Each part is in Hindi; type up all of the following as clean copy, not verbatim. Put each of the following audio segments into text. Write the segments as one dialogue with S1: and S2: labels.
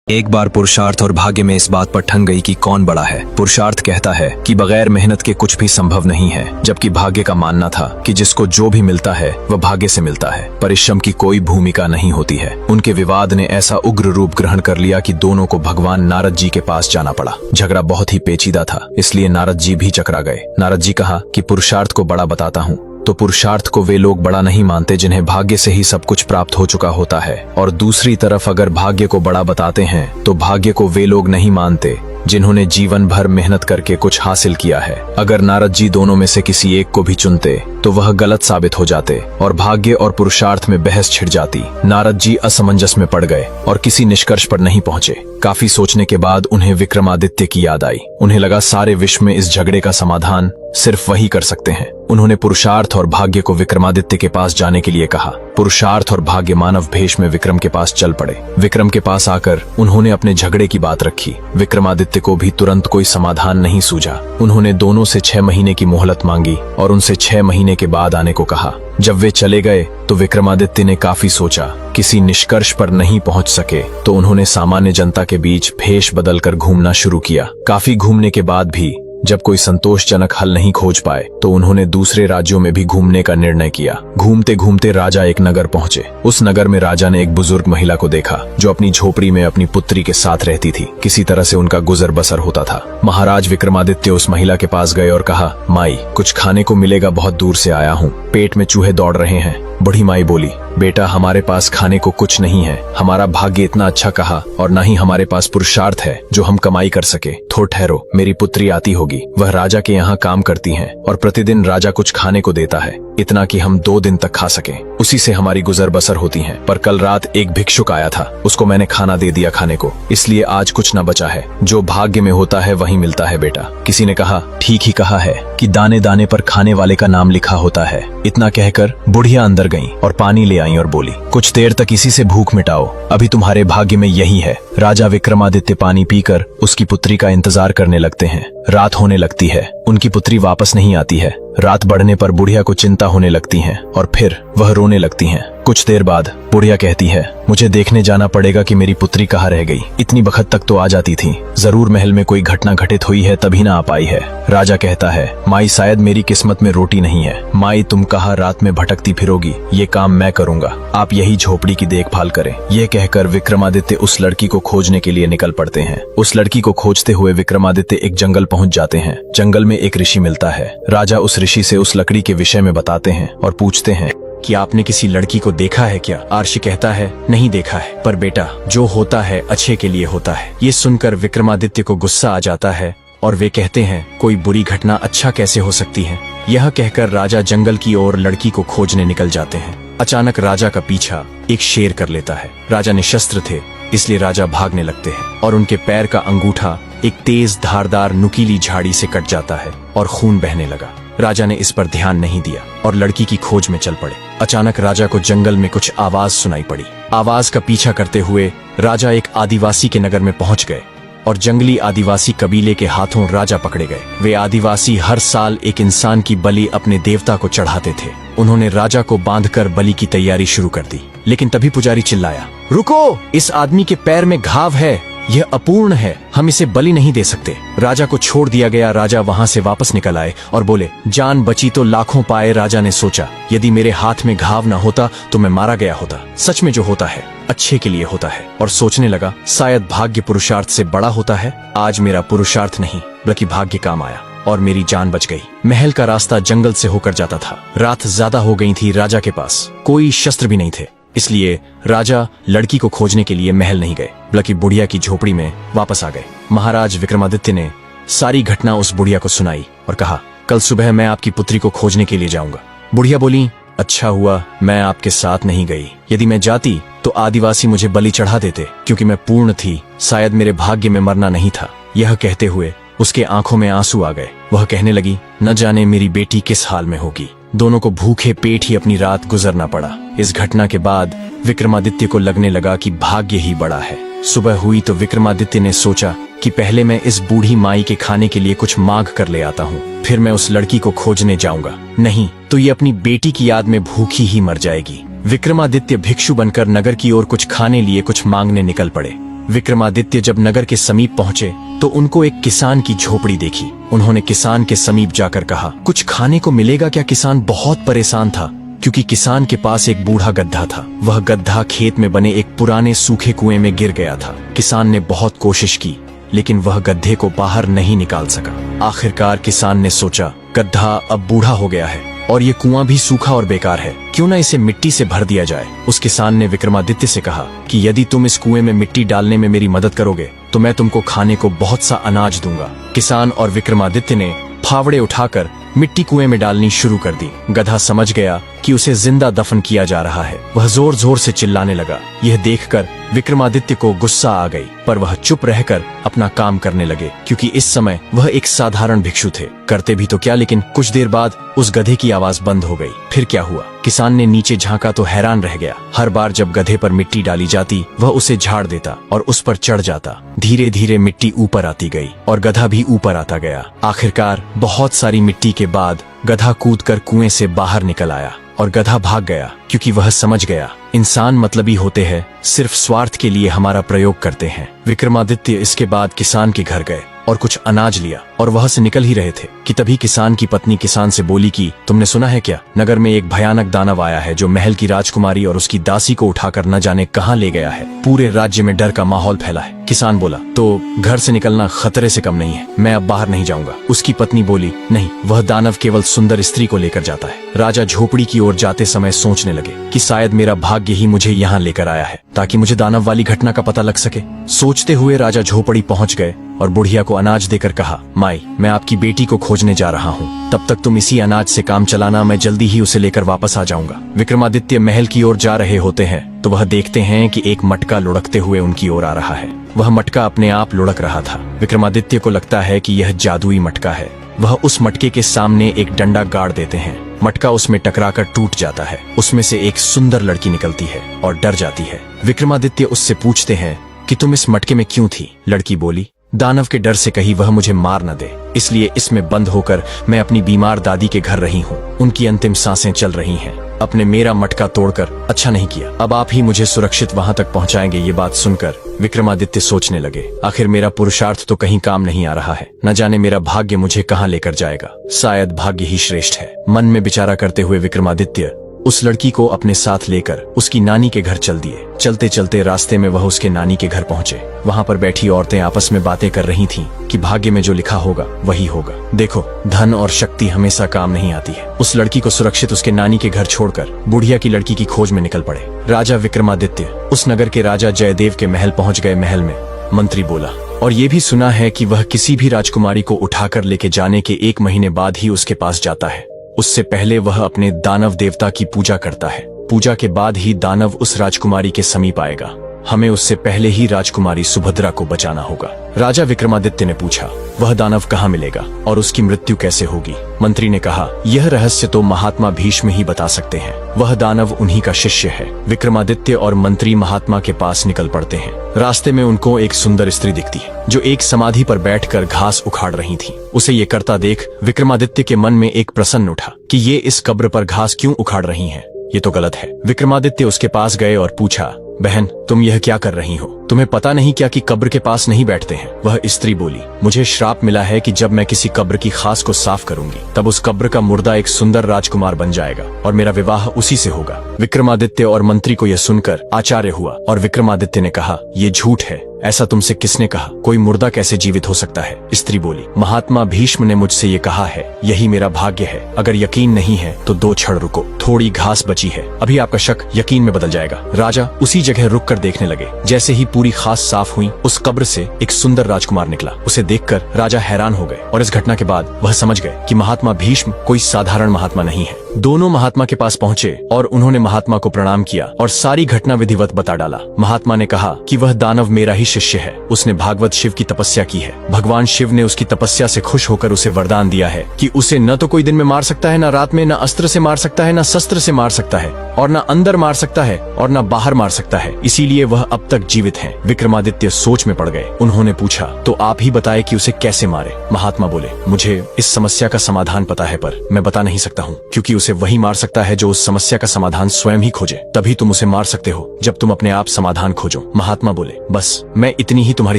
S1: एक बार पुरुषार्थ और भाग्य में इस बात पर ठन गई कि कौन बड़ा है। पुरुषार्थ कहता है कि बगैर मेहनत के कुछ भी संभव नहीं है, जबकि भाग्य का मानना था कि जिसको जो भी मिलता है वह भाग्य से मिलता है, परिश्रम की कोई भूमिका नहीं होती है। उनके विवाद ने ऐसा उग्र रूप ग्रहण कर लिया कि दोनों को भगवान नारद जी के पास जाना पड़ा। झगड़ा बहुत ही पेचीदा था, इसलिए नारद जी भी चकरा गए। नारद जी कहा कि पुरुषार्थ को बड़ा बताता हूँ, तो पुरुषार्थ को वे लोग बड़ा नहीं मानते जिन्हें भाग्य से ही सब कुछ प्राप्त हो चुका होता है, और दूसरी तरफ अगर भाग्य को बड़ा बताते हैं तो भाग्य को वे लोग नहीं मानते जिन्होंने जीवन भर मेहनत करके कुछ हासिल किया है। अगर नारद जी दोनों में से किसी एक को भी चुनते तो वह गलत साबित हो जाते और भाग्य और पुरुषार्थ में बहस छिड़ जाती। नारद जी असमंजस में पड़ गए और किसी निष्कर्ष पर नहीं पहुंचे। काफी सोचने के बाद उन्हें विक्रमादित्य की याद आई। उन्हें लगा सारे विश्व में इस झगड़े का समाधान सिर्फ वही कर सकते हैं। उन्होंने पुरुषार्थ और भाग्य को विक्रमादित्य के पास जाने के लिए कहा। पुरुषार्थ और भाग्य मानव भेष में विक्रम के पास चल पड़े। विक्रम के पास आकर उन्होंने अपने झगड़े की बात रखी। विक्रमादित्य को भी तुरंत कोई समाधान नहीं सूझा। उन्होंने दोनों से 6 महीने की मोहलत मांगी और उनसे 6 महीने के बाद आने को कहा। जब वे चले गए तो विक्रमादित्य ने काफी सोचा। किसी निष्कर्ष पर नहीं पहुंच सके तो उन्होंने सामान्य जनता के बीच भेष बदलकर घूमना शुरू किया। काफी घूमने के बाद भी जब कोई संतोषजनक हल नहीं खोज पाए तो उन्होंने दूसरे राज्यों में भी घूमने का निर्णय किया। घूमते घूमते राजा एक नगर पहुंचे। उस नगर में राजा ने एक बुजुर्ग महिला को देखा जो अपनी झोपड़ी में अपनी पुत्री के साथ रहती थी। किसी तरह से उनका गुजर बसर होता था। महाराज विक्रमादित्य उस महिला के पास गए और कहा, माई, कुछ खाने को मिलेगा, बहुत दूर से आया हूँ, पेट में चूहे दौड़ रहे हैं। बूढ़ी माई बोली, बेटा, हमारे पास खाने को कुछ नहीं है। हमारा भाग्य इतना अच्छा कहा और न ही हमारे पास पुरुषार्थ है जो हम कमाई कर सके। थोड़ा ठहरो, मेरी पुत्री आती होगी। वह राजा के यहाँ काम करती हैं और प्रतिदिन राजा कुछ खाने को देता है, इतना कि हम 2 दिन तक खा सके। उसी से हमारी गुजर बसर होती है। पर कल रात एक भिक्षुक आया था, उसको मैंने खाना दे दिया खाने को, इसलिए आज कुछ न बचा है। जो भाग्य में होता है वही मिलता है बेटा। किसी ने कहा, ठीक ही कहा है कि दाने दाने पर खाने वाले का नाम लिखा होता है। इतना कहकर बुढ़िया अंदर गईं और पानी ले आईं और बोली, कुछ देर तक इसी से भूख मिटाओ, अभी तुम्हारे भाग्य में यही है। राजा विक्रमादित्य पानी पीकर उसकी पुत्री का इंतजार करने लगते हैं। रात होने लगती है, उनकी पुत्री वापस नहीं आती है। रात बढ़ने पर बुढ़िया को चिंता होने लगती है और फिर वह रोने लगती हैं। कुछ देर बाद बुढ़िया कहती है, मुझे देखने जाना पड़ेगा कि मेरी पुत्री कहाँ रह गई। इतनी बखत तक तो आ जाती थी, जरूर महल में कोई घटना घटित हुई है तभी ना आ पाई है। राजा कहता है, माई, शायद मेरी किस्मत में रोटी नहीं है। माई, तुम कहाँ रात में भटकती फिरोगी, ये काम मैं करूंगा, आप यही झोपड़ी की देखभाल करें। यह कहकर विक्रमादित्य उस लड़की को खोजने के लिए निकल पड़ते हैं। उस लड़की को खोजते हुए विक्रमादित्य एक जंगल पहुंच जाते हैं। जंगल में एक ऋषि मिलता है। राजा उस ऋषि से उस लकड़ी के विषय में बताते हैं और पूछते हैं कि आपने किसी लड़की को देखा है क्या? ऋषि कहता है, नहीं देखा है, पर बेटा, जो होता है अच्छे के लिए होता है। ये सुनकर विक्रमादित्य को गुस्सा आ जाता है और वे कहते हैं, कोई बुरी घटना अच्छा कैसे हो सकती है? यह कहकर राजा जंगल की ओर लड़की को खोजने निकल जाते हैं। अचानक राजा का पीछा एक शेर कर लेता है। राजा निशस्त्र थे, इसलिए राजा भागने लगते हैं और उनके पैर का अंगूठा एक तेज धारदार नुकीली झाड़ी से कट जाता है और खून बहने लगा। राजा ने इस पर ध्यान नहीं दिया और लड़की की खोज में चल पड़े। अचानक राजा को जंगल में कुछ आवाज सुनाई पड़ी। आवाज का पीछा करते हुए राजा एक आदिवासी के नगर में पहुंच गए और जंगली आदिवासी कबीले के हाथों राजा पकड़े गए। वे आदिवासी हर साल एक इंसान की बलि अपने देवता को चढ़ाते थे। उन्होंने राजा को बांधकर बलि की तैयारी शुरू कर दी, लेकिन तभी पुजारी चिल्लाया, रुको, इस आदमी के पैर में घाव है, यह अपूर्ण है, हम इसे बलि नहीं दे सकते। राजा को छोड़ दिया गया। राजा वहां से वापस निकल आए और बोले, जान बची तो लाखों पाए। राजा ने सोचा, यदि मेरे हाथ में घाव न होता तो मैं मारा गया होता। सच में जो होता है अच्छे के लिए होता है। और सोचने लगा, शायद भाग्य पुरुषार्थ से बड़ा होता है। आज मेरा पुरुषार्थ नहीं बल्कि भाग्य काम आया और मेरी जान बच गई। महल का रास्ता जंगल से होकर जाता था। रात ज्यादा हो गई थी। राजा के पास कोई शस्त्र भी नहीं थे, इसलिए राजा लड़की को खोजने के लिए महल नहीं गए बल्कि बुढ़िया की झोपड़ी में वापस आ गए। महाराज विक्रमादित्य ने सारी घटना उस बुढ़िया को सुनाई और कहा, कल सुबह मैं आपकी पुत्री को खोजने के लिए जाऊंगा। बुढ़िया बोली, अच्छा हुआ मैं आपके साथ नहीं गई। यदि मैं जाती तो आदिवासी मुझे बलि चढ़ा देते, क्योंकि मैं पूर्ण थी, शायद मेरे भाग्य में मरना नहीं था। यह कहते हुए उसके आंखों में आंसू आ गए। वह कहने लगी, न जाने मेरी बेटी किस हाल में होगी। दोनों को भूखे पेट ही अपनी रात गुजरना पड़ा। इस घटना के बाद विक्रमादित्य को लगने लगा कि भाग्य ही बड़ा है। सुबह हुई तो विक्रमादित्य ने सोचा कि पहले मैं इस बूढ़ी माई के खाने के लिए कुछ मांग कर ले आता हूँ, फिर मैं उस लड़की को खोजने जाऊंगा। नहीं तो ये अपनी बेटी की याद में भूखी ही मर जाएगी। विक्रमादित्य भिक्षु बनकर नगर की ओर कुछ खाने लिए कुछ मांगने निकल पड़े।
S2: विक्रमादित्य जब नगर के समीप पहुंचे तो उनको एक किसान की झोपड़ी देखी। उन्होंने किसान के समीप जाकर कहा, कुछ खाने को मिलेगा क्या? किसान बहुत परेशान था क्योंकि किसान के पास एक बूढ़ा गड्ढा था। वह गड्ढा खेत में बने एक पुराने सूखे कुएं में गिर गया था। किसान ने बहुत कोशिश की लेकिन वह गड्ढे को बाहर नहीं निकाल सका। आखिरकार किसान ने सोचा, गड्ढा अब बूढ़ा हो गया है और ये कुआं भी सूखा और बेकार है, क्यों ना इसे मिट्टी से भर दिया जाए। उस किसान ने विक्रमादित्य से कहा कि यदि तुम इस कुएं में मिट्टी डालने में मेरी मदद करोगे तो मैं तुमको खाने को बहुत सा अनाज दूंगा। किसान और विक्रमादित्य ने फावड़े उठाकर मिट्टी कुएं में डालनी शुरू कर दी। गधा समझ गया कि उसे जिंदा दफन किया जा रहा है। वह जोर जोर से चिल्लाने लगा। यह देखकर विक्रमादित्य को गुस्सा आ गई, पर वह चुप रहकर अपना काम करने लगे क्योंकि इस समय वह एक साधारण भिक्षु थे। करते भी तो क्या, लेकिन कुछ देर बाद उस गधे की आवाज बंद हो गई। फिर क्या हुआ? किसान ने नीचे झांका तो हैरान रह गया। हर बार जब गधे पर मिट्टी डाली जाती वह उसे झाड़ देता और उस पर चढ़ जाता। धीरे धीरे मिट्टी ऊपर आती गई और गधा भी ऊपर आता गया। आखिरकार बहुत सारी मिट्टी के बाद गधा कूदकर कुएं से बाहर निकल आया और गधा भाग गया क्योंकि वह समझ गया इंसान मतलबी होते हैं, सिर्फ स्वार्थ के लिए हमारा प्रयोग करते हैं। विक्रमादित्य इसके बाद किसान के घर गए और कुछ अनाज लिया और वह से निकल ही रहे थे कि तभी किसान की पत्नी किसान से बोली कि तुमने सुना है क्या, नगर में एक भयानक दानव आया है जो महल की राजकुमारी और उसकी दासी को उठाकर न जाने कहां ले गया है। पूरे राज्य में डर का माहौल फैला है। किसान बोला, तो घर से निकलना खतरे से कम नहीं है, मैं अब बाहर नहीं जाऊंगा। उसकी पत्नी बोली, नहीं, वह दानव केवल सुंदर स्त्री को लेकर जाता है। राजा झोपड़ी की ओर जाते समय सोचने लगे कि शायद मेरा भाग्य ही मुझे यहाँ लेकर आया है ताकि मुझे दानव वाली घटना का पता लग सके। सोचते हुए राजा झोपड़ी पहुंच गए और बुढ़िया को अनाज देकर कहा, माई, मैं आपकी बेटी को खोजने जा रहा हूँ, तब तक तुम इसी अनाज से काम चलाना, मैं जल्दी ही उसे लेकर वापस आ जाऊंगा। विक्रमादित्य महल की ओर जा रहे होते हैं तो वह देखते हैं कि एक मटका लुढ़कते हुए उनकी ओर आ रहा है। वह मटका अपने आप लुढ़क रहा था। विक्रमादित्य को लगता है कि यह जादुई मटका है। वह उस मटके के सामने एक डंडा गाड़ देते हैं। मटका उसमें टकराकर टूट जाता है। उसमें से एक सुंदर लड़की निकलती है और डर जाती है। विक्रमादित्य उससे पूछते हैं कि तुम इस मटके में क्यों थी? लड़की बोली, दानव के डर से कहीं वह मुझे मार न दे, इसलिए इसमें बंद होकर मैं अपनी बीमार दादी के घर रही हूँ। उनकी अंतिम सांसें चल रही हैं। अपने मेरा मटका तोड़कर अच्छा नहीं किया। अब आप ही मुझे सुरक्षित वहां तक पहुंचाएंगे। ये बात सुनकर विक्रमादित्य सोचने लगे, आखिर मेरा पुरुषार्थ तो कहीं काम नहीं आ रहा है। न जाने मेरा भाग्य मुझे कहाँ लेकर जाएगा। शायद भाग्य ही श्रेष्ठ है। मन में विचारा करते हुए विक्रमादित्य उस लड़की को अपने साथ लेकर उसकी नानी के घर चल दिए। चलते चलते रास्ते में वह उसके नानी के घर पहुंचे। वहां पर बैठी औरतें आपस में बातें कर रही थीं कि भाग्य में जो लिखा होगा वही होगा। देखो, धन और शक्ति हमेशा काम नहीं आती है। उस लड़की को सुरक्षित उसके नानी के घर छोड़कर बुढ़िया की लड़की की खोज में निकल पड़े। राजा विक्रमादित्य उस नगर के राजा जयदेव के महल पहुंच गए। महल में मंत्री बोला, और ये भी सुना है कि वह किसी भी राजकुमारी को उठाकर लेके जाने के 1 महीने बाद ही उसके पास जाता है। उससे पहले वह अपने दानव देवता की पूजा करता है। पूजा के बाद ही दानव उस राजकुमारी के समीप आएगा। हमें उससे पहले ही राजकुमारी सुभद्रा को बचाना होगा। राजा विक्रमादित्य ने पूछा, वह दानव कहाँ मिलेगा और उसकी मृत्यु कैसे होगी? मंत्री ने कहा, यह रहस्य तो महात्मा भीष्म ही बता सकते हैं। वह दानव उन्हीं का शिष्य है। विक्रमादित्य और मंत्री महात्मा के पास निकल पड़ते हैं। रास्ते में उनको एक सुंदर स्त्री दिखती है जो एक समाधि पर बैठकर घास उखाड़ रही थी। उसे ये करता देख विक्रमादित्य के मन में एक प्रश्न उठा कि ये इस कब्र पर घास क्यों उखाड़ रही हैं? ये तो गलत है। विक्रमादित्य उसके पास गए और पूछा, बहन, तुम यह क्या कर रही हो? तुम्हें पता नहीं क्या कि कब्र के पास नहीं बैठते हैं? वह स्त्री बोली, मुझे श्राप मिला है कि जब मैं किसी कब्र की खास को साफ करूंगी तब उस कब्र का मुर्दा एक सुंदर राजकुमार बन जाएगा और मेरा विवाह उसी से होगा। विक्रमादित्य और मंत्री को यह सुनकर आश्चर्य हुआ और विक्रमादित्य ने कहा, ये झूठ है। ऐसा तुमसे किसने कहा? कोई मुर्दा कैसे जीवित हो सकता है? स्त्री बोली, महात्मा भीष्म ने मुझसे ये कहा है। यही मेरा भाग्य है। अगर यकीन नहीं है तो 2 क्षण रुको, थोड़ी घास बची है, अभी आपका शक यकीन में बदल जाएगा। राजा उसी जगह रुक कर देखने लगे। जैसे ही पूरी घास साफ हुई, उस कब्र से एक सुंदर राजकुमार निकला। उसे देखकर राजा हैरान हो गए और इस घटना के बाद वह समझ गए कि महात्मा भीष्म कोई साधारण महात्मा नहीं है। दोनों महात्मा के पास पहुंचे और उन्होंने महात्मा को प्रणाम किया और सारी घटना विधिवत बता डाला। महात्मा ने कहा कि वह दानव मेरा ही शिष्य है। उसने भागवत शिव की तपस्या की है। भगवान शिव ने उसकी तपस्या से खुश होकर उसे वरदान दिया है कि उसे न तो कोई दिन में मार सकता है, न रात में, न अस्त्र से मार सकता है, न शस्त्र से मार सकता है, और न अंदर मार सकता है और न बाहर मार सकता है। इसीलिए वह अब तक जीवित है। विक्रमादित्य सोच में पड़ गए। उन्होंने पूछा, तो आप ही बताए कि उसे कैसे मारे? महात्मा बोले, मुझे इस समस्या का समाधान पता है, पर मैं बता नहीं सकता हूँ क्योंकि उसे वही मार सकता है जो उस समस्या का समाधान स्वयं ही खोजे। तभी तुम उसे मार सकते हो जब तुम अपने आप समाधान खोजो। महात्मा बोले, बस मैं इतनी ही तुम्हारी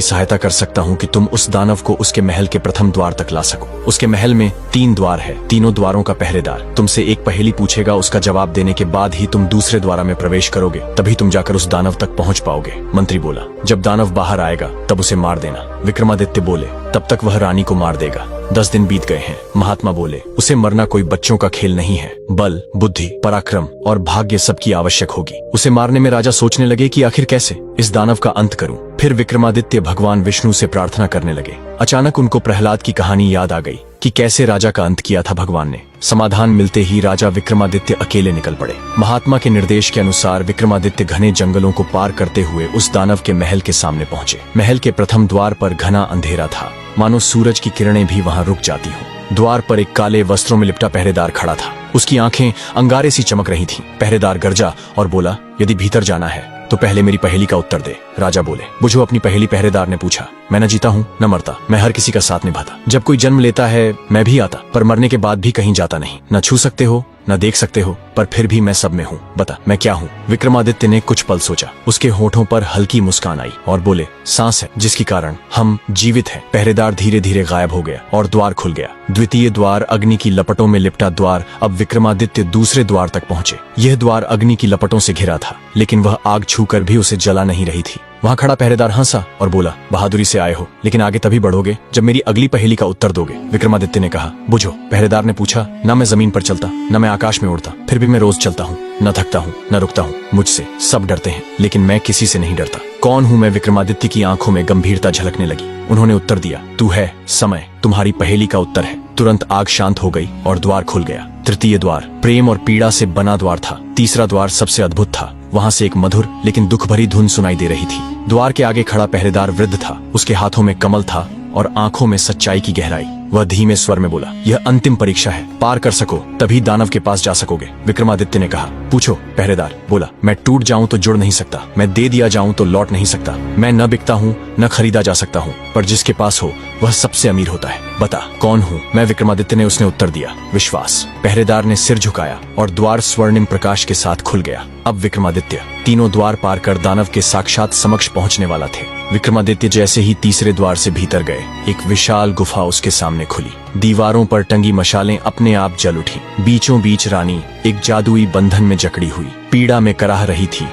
S2: सहायता कर सकता हूँ कि तुम उस दानव को उसके महल के प्रथम द्वार तक ला सको। उसके महल में 3 द्वार है, तीनों द्वारों का पहरेदार तुमसे एक पहेली पूछेगा, उसका जवाब देने के बाद ही तुम दूसरे द्वार में प्रवेश करोगे, तभी तुम जाकर उस दानव तक पहुँच पाओगे। मंत्री बोला, जब दानव बाहर आएगा तब उसे मार देना। विक्रमादित्य बोले, तब तक वह रानी को मार देगा। 10 दिन बीत गए हैं। महात्मा बोले, उसे मरना कोई बच्चों का खेल नहीं है। बल, बुद्धि, पराक्रम और भाग्य सबकी आवश्यक होगी। उसे मारने में राजा सोचने लगे कि आखिर कैसे इस दानव का अंत करूं। फिर विक्रमादित्य भगवान विष्णु से प्रार्थना करने लगे। अचानक उनको प्रहलाद की कहानी याद आ गई कि कैसे राजा का अंत किया था भगवान ने। समाधान मिलते ही राजा विक्रमादित्य अकेले निकल पड़े। महात्मा के निर्देश के अनुसार विक्रमादित्य घने जंगलों को पार करते हुए उस दानव के महल के सामने पहुंचे। महल के प्रथम द्वार पर घना अंधेरा था, मानो सूरज की किरणें भी वहां रुक जाती हों। द्वार पर एक काले वस्त्रों में लिपटा पहरेदार खड़ा था। उसकी आंखें अंगारे सी चमक रही थीं। पहरेदार गरजा और बोला, यदि भीतर जाना है तो पहले मेरी पहेली का उत्तर दे। राजा बोले, बुझो अपनी पहेली। पहरेदार ने पूछा, मैं न जीता हूँ न मरता, मैं हर किसी का साथ निभाता। जब कोई जन्म लेता है मैं भी आता, पर मरने के बाद भी कहीं जाता नहीं। न छू सकते हो न देख सकते हो, पर फिर भी मैं सब में हूँ। बता मैं क्या हूँ? विक्रमादित्य ने कुछ पल सोचा। उसके होठों पर हल्की मुस्कान आई और बोले, सांस है जिसके कारण हम जीवित हैं। पहरेदार धीरे धीरे गायब हो गया और द्वार खुल गया। द्वितीय द्वार, अग्नि की लपटों में लिपटा द्वार। अब विक्रमादित्य दूसरे द्वार तक पहुंचे। यह द्वार अग्नि की लपटों से घिरा था, लेकिन वह आग छूकर भी उसे जला नहीं रही थी। वहां खड़ा पहरेदार हंसा और बोला, बहादुरी से आए हो, लेकिन आगे तभी बढ़ोगे जब मेरी अगली पहेली का उत्तर दोगे। विक्रमादित्य ने कहा, बुझो। पहरेदार ने पूछा, न मैं जमीन पर चलता न मैं आकाश में उड़ता, फिर भी मैं रोज चलता हूँ, न थकता हूँ न रुकता हूँ। मुझसे सब डरते हैं, लेकिन मैं किसी से नहीं डरता। कौन हूँ मैं? विक्रमादित्य की आंखों में गंभीरता झलकने लगी। उन्होंने उत्तर दिया, तू है समय, तुम्हारी पहेली का उत्तर है। तुरंत आग शांत हो गई और द्वार खुल गया। तृतीय द्वार प्रेम और पीड़ा से बना द्वार था। तीसरा द्वार सबसे अद्भुत था। वहां से एक मधुर लेकिन दुख भरी धुन सुनाई दे रही थी। द्वार के आगे खड़ा पहरेदार वृद्ध था। उसके हाथों में कमल था और आंखों में सच्चाई की गहराई। वह धीमे स्वर में बोला, यह अंतिम परीक्षा है, पार कर सको तभी दानव के पास जा सकोगे। विक्रमादित्य ने कहा, पूछो। पहरेदार बोला, मैं टूट जाऊं तो जुड़ नहीं सकता, मैं दे दिया जाऊं तो लौट नहीं सकता, मैं न बिकता हूं न खरीदा जा सकता हूं, पर जिसके पास हो वह सबसे अमीर होता है। बता कौन हूं मैं? विक्रमादित्य ने उसने उत्तर दिया, विश्वास। पहरेदार ने सिर झुकाया और द्वार स्वर्णिम प्रकाश के साथ खुल गया। अब विक्रमादित्य तीनों द्वार पार कर दानव के साक्षात समक्ष पहुंचने वाला थे। विक्रमादित्य जैसे ही तीसरे द्वार से भीतर गए, एक विशाल गुफा उसके सामने खुली। दीवारों पर टंगी मशालें अपने आप जल उठी। बीचों बीच रानी एक जादुई बंधन में जकड़ी हुई पीड़ा में कराह रही थी।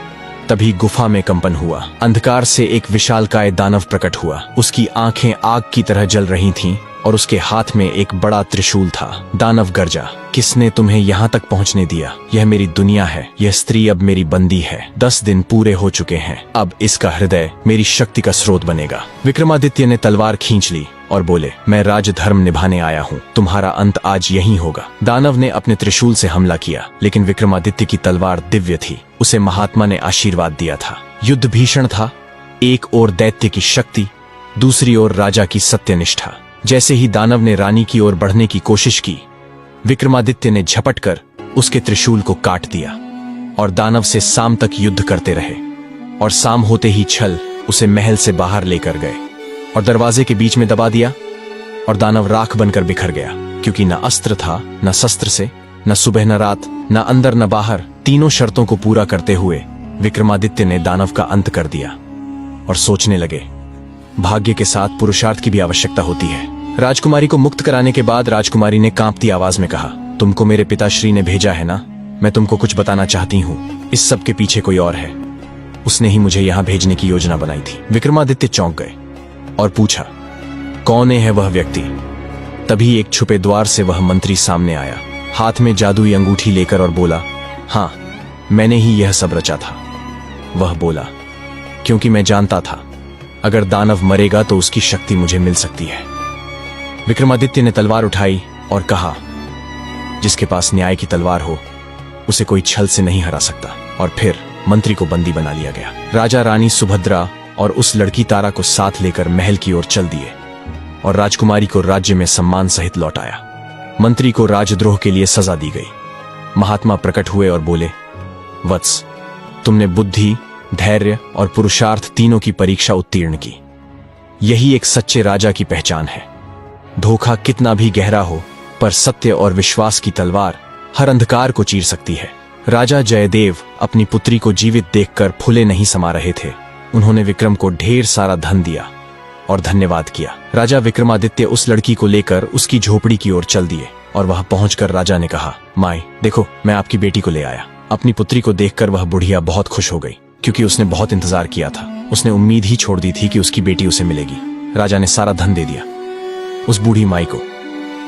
S2: तभी गुफा में कंपन हुआ। अंधकार से एक विशालकाय दानव प्रकट हुआ। उसकी आंखें आग की तरह जल रही थीं और उसके हाथ में एक बड़ा त्रिशूल था। दानव गरजा, किसने तुम्हें यहाँ तक पहुँचने दिया? यह मेरी दुनिया है, यह स्त्री अब मेरी बंदी है। 10 दिन पूरे हो चुके हैं, अब इसका हृदय मेरी शक्ति का स्रोत बनेगा। विक्रमादित्य ने तलवार खींच ली और बोले, मैं राजधर्म निभाने आया हूँ, तुम्हारा अंत आज यहीं होगा। दानव ने अपने त्रिशूल से हमला किया, लेकिन विक्रमादित्य की तलवार दिव्य थी। उसे महात्मा ने आशीर्वाद दिया था। युद्ध भीषण था, एक ओर दैत्य की शक्ति, दूसरी ओर राजा की सत्यनिष्ठा। जैसे ही दानव ने रानी की ओर बढ़ने की कोशिश की, विक्रमादित्य ने झपट कर उसके त्रिशूल को काट दिया और दानव से शाम तक युद्ध करते रहे। और शाम होते ही छल उसे महल से बाहर लेकर गए और दरवाजे के बीच में दबा दिया और दानव राख बनकर बिखर गया, क्योंकि न अस्त्र था न शस्त्र से, न सुबह न रात, न अंदर न बाहर। तीनों शर्तों को पूरा करते हुए विक्रमादित्य ने दानव का अंत कर दिया और सोचने लगे, भाग्य के साथ पुरुषार्थ की भी आवश्यकता होती है। राजकुमारी को मुक्त कराने के बाद राजकुमारी ने कांपती आवाज में कहा, तुमको मेरे पिताश्री ने भेजा है ना? मैं तुमको कुछ बताना चाहती हूँ। इस सब के पीछे कोई और है, उसने ही मुझे यहाँ भेजने की योजना बनाई थी। विक्रमादित्य चौंक गए और पूछा, कौन है वह व्यक्ति? तभी एक छुपे द्वार से वह मंत्री सामने आया, हाथ में जादुई अंगूठी लेकर, और बोला, हाँ मैंने ही यह सब रचा था। वह बोला, क्योंकि मैं जानता था अगर दानव मरेगा तो उसकी शक्ति मुझे मिल सकती है। विक्रमादित्य ने तलवार उठाई और कहा, जिसके पास न्याय की तलवार हो उसे कोई छल से नहीं हरा सकता। और फिर मंत्री को बंदी बना लिया गया। राजा रानी सुभद्रा और उस लड़की तारा को साथ लेकर महल की ओर चल दिए और राजकुमारी को राज्य में सम्मान सहित लौटाया। मंत्री को राजद्रोह के लिए सजा दी गई। महात्मा प्रकट हुए और बोले, वत्स, तुमने बुद्धि, धैर्य और पुरुषार्थ तीनों की परीक्षा उत्तीर्ण की। यही एक सच्चे राजा की पहचान है। धोखा कितना भी गहरा हो, पर सत्य और विश्वास की तलवार हर अंधकार को चीर सकती है। राजा जयदेव अपनी पुत्री को जीवित देखकर फूले नहीं समा रहे थे। उन्होंने विक्रम को ढेर सारा धन दिया और धन्यवाद किया। राजा विक्रमादित्य उस लड़की को लेकर उसकी झोपड़ी की ओर चल दिए और वहां पहुंचकर राजा ने कहा, माई देखो, मैं आपकी बेटी को ले आया। अपनी पुत्री को देखकर वह बुढ़िया बहुत खुश हो गई, क्योंकि उसने बहुत इंतजार किया था। उसने उम्मीद ही छोड़ दी थी कि उसकी बेटी उसे मिलेगी। राजा ने सारा धन दे दिया उस बूढ़ी माई को,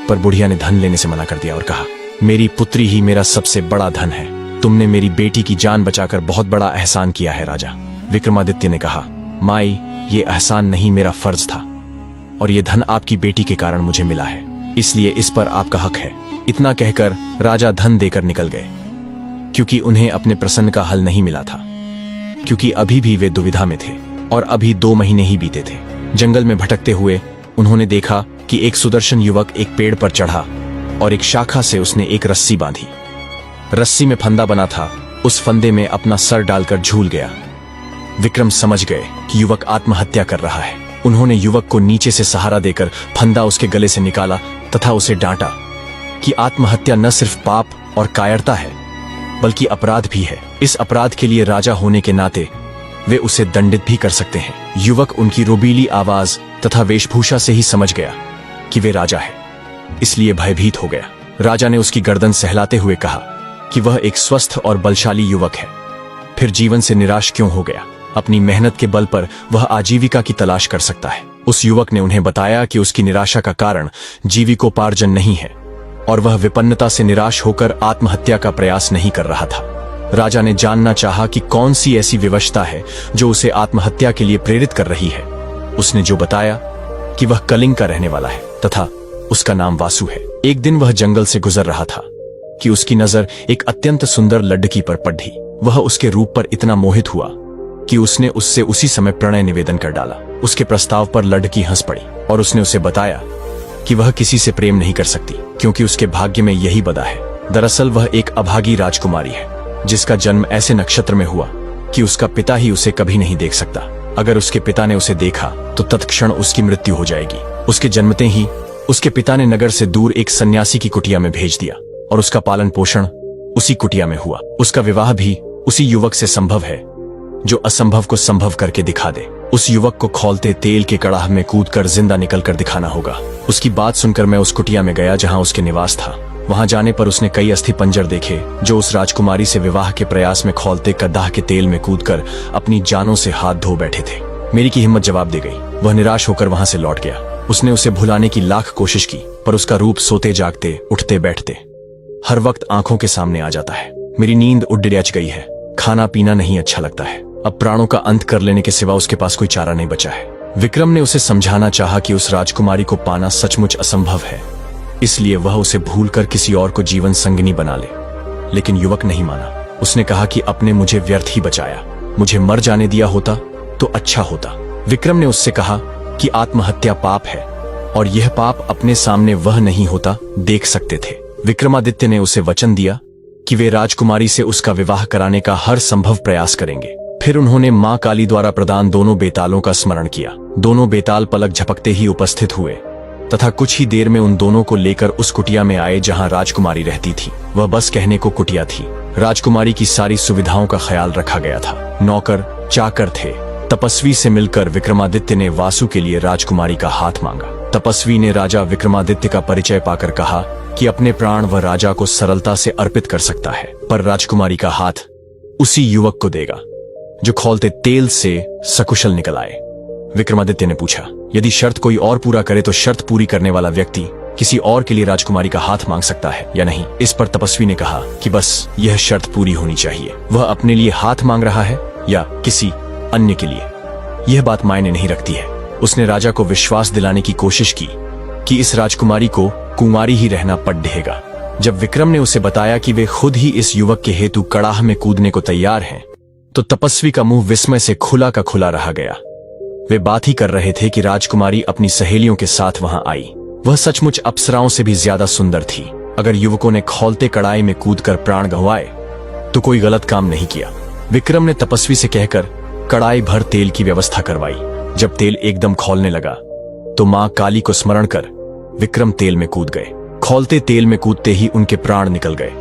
S2: पर बुढ़िया ने धन लेने से मना कर दिया और कहा, मेरी पुत्री ही मेरा सबसे बड़ा धन है। तुमने मेरी बेटी की जान बचाकर बहुत बड़ा एहसान किया है राजा। विक्रमादित्य ने कहा, माई, ये एहसान नहीं, मेरा फर्ज था, और ये धन आपकी बेटी के कारण मुझे मिला है, इसलिए इस पर आपका हक है। इतना कहकर राजा धन देकर निकल गए, क्योंकि उन्हें अपने प्रश्न का हल नहीं मिला था, क्योंकि अभी भी वे दुविधा में थे और अभी 2 महीने ही बीते थे। जंगल में भटकते हुए उन्होंने देखा कि एक सुदर्शन युवक एक पेड़ पर चढ़ा और एक शाखा से उसने एक रस्सी बांधी। रस्सी में फंदा बना था, उस फंदे में अपना सर डालकर झूल गया। विक्रम समझ गए कि युवक आत्महत्या कर रहा है। उन्होंने युवक को नीचे से सहारा देकर फंदा उसके गले से निकाला तथा उसे डांटा कि आत्महत्या न सिर्फ पाप और कायरता है, बल्कि अपराध भी है। इस अपराध के लिए राजा होने के नाते वे उसे दंडित भी कर सकते हैं। युवक उनकी रोबीली आवाज तथा वेशभूषा से ही समझ गया कि वे राजा है, इसलिए भयभीत हो गया। राजा ने उसकी गर्दन सहलाते हुए कहा कि वह एक स्वस्थ और बलशाली युवक है, फिर जीवन से निराश क्यों हो गया? अपनी मेहनत के बल पर वह आजीविका की तलाश कर सकता है। उस युवक ने उन्हें बताया कि उसकी निराशा का कारण जीविकोपार्जन नहीं है और वह विपन्नता से निराश होकर आत्महत्या का प्रयास नहीं कर रहा था। राजा ने जानना चाहा कि कौन सी ऐसी विवशता है जो उसे आत्महत्या के लिए प्रेरित कर रही है। उसने जो बताया कि वह कलिंग का रहने वाला है तथा उसका नाम वासु है। एक दिन वह जंगल से गुजर रहा था कि उसकी नजर एक अत्यंत सुंदर लड़की पर पड़ी। वह उसके रूप पर इतना मोहित हुआ कि उसने उससे उसी समय प्रणय निवेदन कर डाला। उसके प्रस्ताव पर लड़की हंस पड़ी और उसने उसे बताया कि वह किसी से प्रेम नहीं कर सकती, क्योंकि उसके भाग्य में यही बदा है। दरअसल वह एक अभागी राजकुमारी है, जिसका जन्म ऐसे नक्षत्र में हुआ कि उसका पिता ही उसे कभी नहीं देख सकता। अगर उसके पिता ने उसे देखा तो तत्क्षण उसकी मृत्यु हो जाएगी। उसके जन्मते ही उसके पिता ने नगर से दूर एक सन्यासी की कुटिया में भेज दिया और उसका पालन पोषण उसी कुटिया में हुआ। उसका विवाह भी उसी युवक से संभव है जो असंभव को संभव करके दिखा दे। उस युवक को खौलते तेल के कड़ाह में कूदकर जिंदा निकलकर दिखाना होगा। उसकी बात सुनकर मैं उस कुटिया में गया जहां उसके निवास था। वहां जाने पर उसने कई अस्थि पंजर देखे जो उस राजकुमारी से विवाह के प्रयास में खौलते कदाह के तेल में कूदकर अपनी जानों से हाथ धो बैठे थे। मेरी की हिम्मत जवाब दे गई। वह निराश होकर वहां से लौट गया। उसने उसे भुलाने की लाख कोशिश की, पर उसका रूप सोते जागते उठते बैठते हर वक्त आंखों के सामने आ जाता है। मेरी नींद उड़ डिच गई है। खाना पीना नहीं अच्छा लगता है। अब प्राणों का अंत कर लेने के सिवा उसके पास कोई चारा नहीं बचा है। विक्रम ने उसे समझाना चाहा कि उस राजकुमारी को पाना सचमुच असंभव है, इसलिए वह उसे भूलकर किसी और को जीवन संगिनी बना ले, लेकिन युवक नहीं माना। उसने कहा कि आपने मुझे व्यर्थ ही बचाया, मुझे मर जाने दिया होता तो अच्छा होता। विक्रम ने उससे कहा कि आत्महत्या पाप है और यह पाप अपने सामने वह नहीं होता देख सकते थे। विक्रमादित्य ने उसे वचन दिया कि वे राजकुमारी से उसका विवाह कराने का हर संभव प्रयास करेंगे। फिर उन्होंने मां काली द्वारा प्रदान दोनों बेतालों का स्मरण किया। दोनों बेताल पलक झपकते ही उपस्थित हुए तथा कुछ ही देर में उन दोनों को लेकर उस कुटिया में आए जहां राजकुमारी रहती थी। वह बस कहने को कुटिया थी। राजकुमारी की सारी सुविधाओं का ख्याल रखा गया था। नौकर चाकर थे। तपस्वी से मिलकर विक्रमादित्य ने वासु के लिए राजकुमारी का हाथ मांगा। तपस्वी ने राजा विक्रमादित्य का परिचय पाकर कहा कि अपने प्राण वह राजा को सरलता से अर्पित कर सकता है, पर राजकुमारी का हाथ उसी युवक को देगा जो खौलते तेल से सकुशल निकल आए। विक्रमादित्य ने पूछा, यदि शर्त कोई और पूरा करे तो शर्त पूरी करने वाला व्यक्ति किसी और के लिए राजकुमारी का हाथ मांग सकता है या नहीं? इस पर तपस्वी ने कहा कि बस यह शर्त पूरी होनी चाहिए। वह अपने लिए हाथ मांग रहा है या किसी अन्य के लिए, यह बात मायने नहीं रखती है। उसने राजा को विश्वास दिलाने की कोशिश की कि इस राजकुमारी को कुंवारी ही रहना पड़ेगा। जब विक्रम ने उसे बताया कि वे खुद ही इस युवक के हेतु कड़ाह में कूदने को तैयार हैं, तो तपस्वी का मुंह विस्मय से खुला का खुला रह गया। वे बात ही कर रहे थे कि राजकुमारी अपनी सहेलियों के साथ वहां आई। वह सचमुच अप्सराओं से भी ज्यादा सुंदर थी। अगर युवकों ने खौलते कड़ाई में कूदकर प्राण गंवाए तो कोई गलत काम नहीं किया। विक्रम ने तपस्वी से कहकर कड़ाई भर तेल की व्यवस्था करवाई। जब तेल एकदम खौलने लगा तो मां काली को स्मरण कर विक्रम तेल में कूद गए। खौलते तेल में कूदते ही उनके प्राण निकल गए।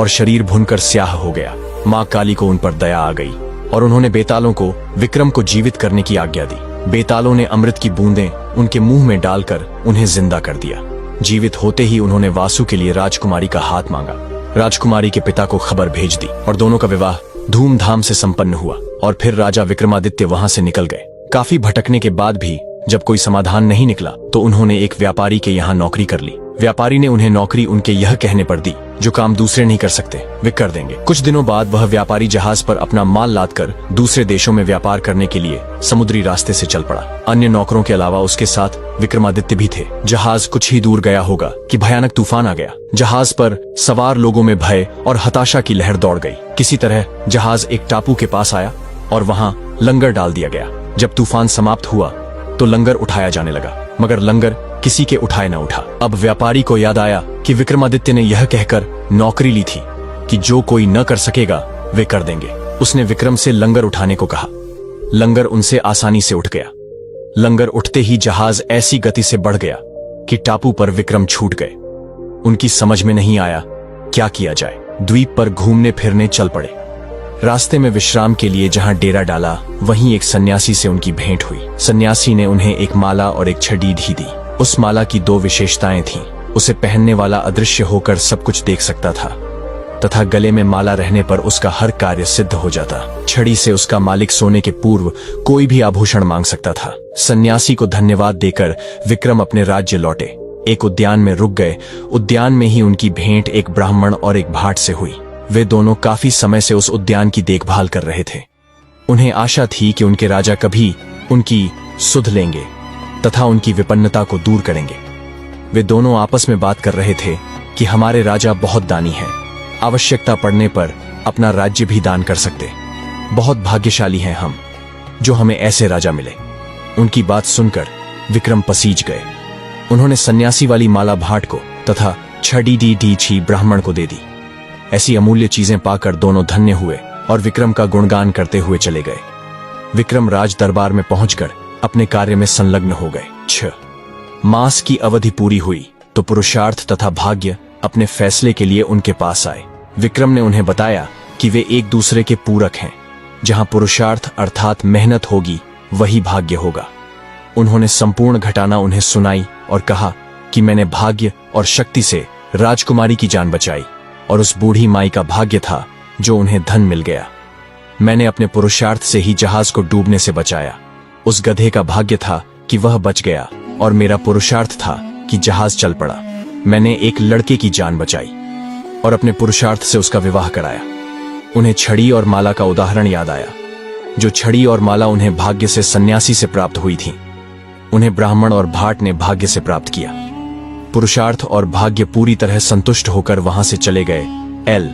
S2: और शरीर भुनकर स्याह हो गया। माँ काली को उन पर दया आ गई और उन्होंने बेतालों को विक्रम को जीवित करने की आज्ञा दी। बेतालों ने अमृत की बूंदें उनके मुंह में डालकर उन्हें जिंदा कर दिया। जीवित होते ही उन्होंने वासु के लिए राजकुमारी का हाथ मांगा। राजकुमारी के पिता को खबर भेज दी और दोनों का विवाह धूमधाम से संपन्न हुआ। और फिर राजा विक्रमादित्य वहां से निकल गए। काफी भटकने के बाद भी जब कोई समाधान नहीं निकला तो उन्होंने एक व्यापारी के यहाँ नौकरी कर ली। व्यापारी ने उन्हें नौकरी उनके यह कहने पर दी, जो काम दूसरे नहीं कर सकते वे कर देंगे। कुछ दिनों बाद वह व्यापारी जहाज पर अपना माल लादकर दूसरे देशों में व्यापार करने के लिए समुद्री रास्ते से चल पड़ा। अन्य नौकरों के अलावा उसके साथ विक्रमादित्य भी थे। जहाज कुछ ही दूर गया होगा कि भयानक तूफान आ गया। जहाज पर सवार लोगों में भय और हताशा की लहर दौड़ गई। किसी तरह जहाज एक टापू के पास आया और वहां लंगर डाल दिया गया। जब तूफान समाप्त हुआ तो लंगर उठाया जाने लगा, मगर लंगर किसी के उठाए न उठा। अब व्यापारी को याद आया कि विक्रमादित्य ने यह कहकर नौकरी ली थी कि जो कोई न कर सकेगा वे कर देंगे। उसने विक्रम से लंगर उठाने को कहा। लंगर उनसे आसानी से उठ गया। लंगर उठते ही जहाज ऐसी गति से बढ़ गया कि टापू पर विक्रम छूट गए। उनकी समझ में नहीं आया क्या किया जाए। द्वीप पर घूमने फिरने चल पड़े। रास्ते में विश्राम के लिए जहां डेरा डाला वहीं एक सन्यासी से उनकी भेंट हुई। सन्यासी ने उन्हें एक माला और एक छड़ी भी दी। उस माला की दो विशेषताएं थीं। उसे पहनने वाला अदृश्य होकर सब कुछ देख सकता था तथा गले में माला रहने पर उसका हर कार्य सिद्ध हो जाता। छड़ी से उसका मालिक सोने के पूर्व कोई भी आभूषण मांग सकता था। सन्यासी को धन्यवाद देकर विक्रम अपने राज्य लौटे। एक उद्यान में रुक गए। उद्यान में ही उनकी भेंट एक ब्राह्मण और एक भाट से हुई। वे दोनों काफी समय से उस उद्यान की देखभाल कर रहे थे। उन्हें आशा थी कि उनके राजा कभी उनकी सुध लेंगे तथा उनकी विपन्नता को दूर करेंगे। वे दोनों आपस में बात कर रहे थे कि हमारे राजा बहुत दानी हैं, आवश्यकता पड़ने पर अपना राज्य भी दान कर सकते। बहुत भाग्यशाली हैं हम जो हमें ऐसे राजा मिले। उनकी बात सुनकर विक्रम पसीज गए। उन्होंने सन्यासी वाली माला भाट को तथा छड़ी डी छी ब्राह्मण को दे दी। ऐसी अमूल्य चीजें पाकर दोनों धन्य हुए और विक्रम का गुणगान करते हुए चले गए। विक्रम राज दरबार में पहुंचकर अपने कार्य में संलग्न हो गए। 6 मास की अवधि पूरी हुई तो पुरुषार्थ तथा भाग्य अपने फैसले के लिए उनके पास आए। विक्रम ने उन्हें बताया कि वे एक दूसरे के पूरक हैं। जहां पुरुषार्थ अर्थात मेहनत होगी वही भाग्य होगा। उन्होंने संपूर्ण घटना उन्हें सुनाई और कहा कि मैंने भाग्य और शक्ति से राजकुमारी की जान बचाई और उस बूढ़ी माई का भाग्य था जो उन्हें धन मिल गया। मैंने अपने पुरुषार्थ से ही जहाज को डूबने से बचाया। उस गधे का भाग्य था कि वह बच गया और मेरा पुरुषार्थ था कि जहाज चल पड़ा। मैंने एक लड़के की जान बचाई और अपने पुरुषार्थ से उसका विवाह कराया। उन्हें छड़ी और माला का उदाहरण याद आया। जो छड़ी और माला उन्हें भाग्य से सन्यासी से प्राप्त हुई थी, उन्हें ब्राह्मण और भाट ने भाग्य से प्राप्त किया। पुरुषार्थ और भाग्य पूरी तरह संतुष्ट होकर वहां से चले गए। एल